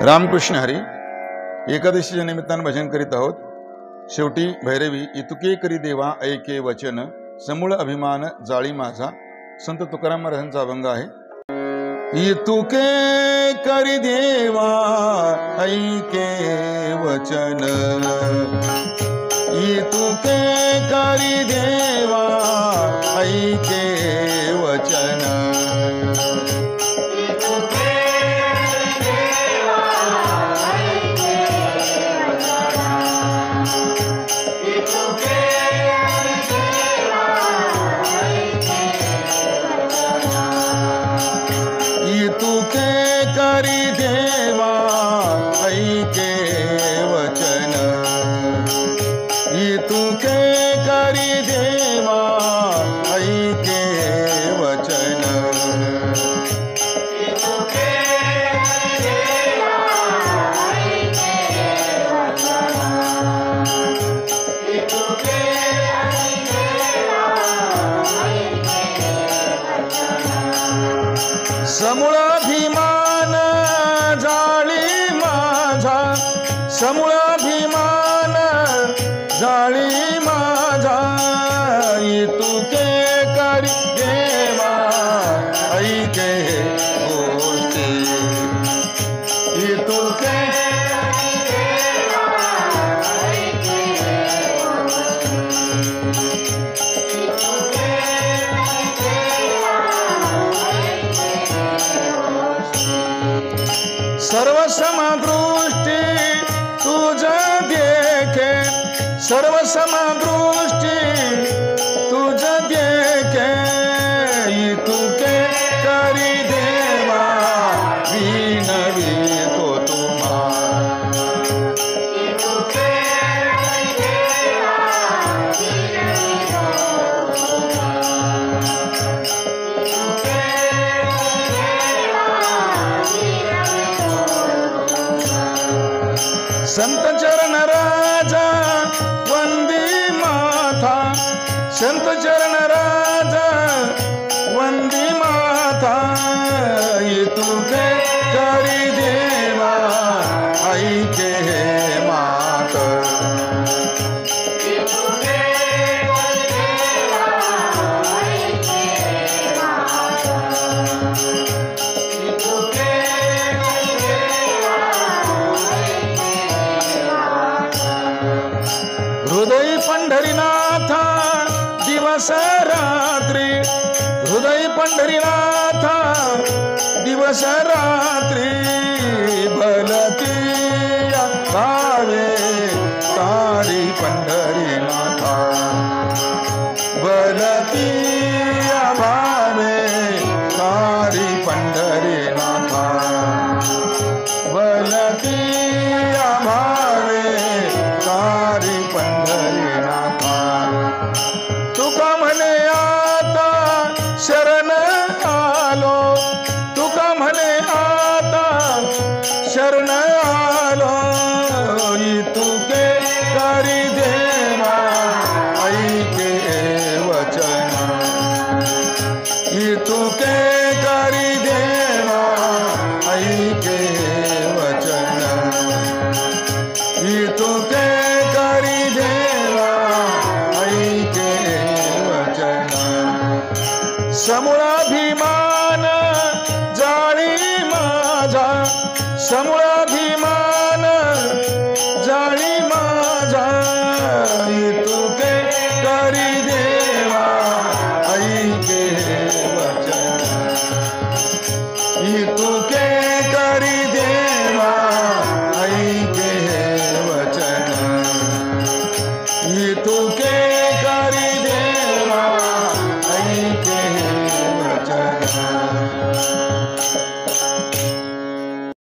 रामकृष्ण हरी। एकादशीच्या निमित्तानं भजन करीत आहोत। शेवटी भैरवी इतुके करी देवा ऐके वचन समूळ अभिमान जाळी माझा। संत तुकाराम महाराजांचा अभंग आहे। इतुके करी देवा ऐके वचन, इतुके करी देवा ऐके वचन, इतुके करी देवा ऐके वचन, इतुके करी देवा ऐके वचन, इतुके करी देवा ऐके वचन, इतुके करी देवा ऐके वचन। समूळ अभिमान जाळी माझा, समूळ अभिमान जाळी माझा, इतुके करी देवा ऐके गोष्टी, इतुके करी देवा ऐके गोष्टी, इतुके करी देवा ऐके गोष्टी। सर्व समदृष्टी तुझ देखे, सर्व समदृष्टी तुझ देखे, इतुके करी देवा विनवितो तुम्हा, इतुके करी देवा विनवितो तुम्हा, इतुके करी देवा विनवितो तुम्हा। संत चरण राजा वंदी माथा, संत चरण राजा वंदी माथा, इतुके करी देवा ऐके मात, इतुके करी देवा ऐके मात, इतुके करी देवा ऐके मात। हृदय पंढरीनाथ दिवस रात्री, हृदय पंढरीनाथ दिवस रात्री, भलतिया भावे तारी पंढरीनाथा, भलतिया भावे तारी पंढरीनाथा, भलतिया भावे तारी पंढरीनाथा। तुका म्हणे आता शरण आलो, तुका म्हणे आता शरण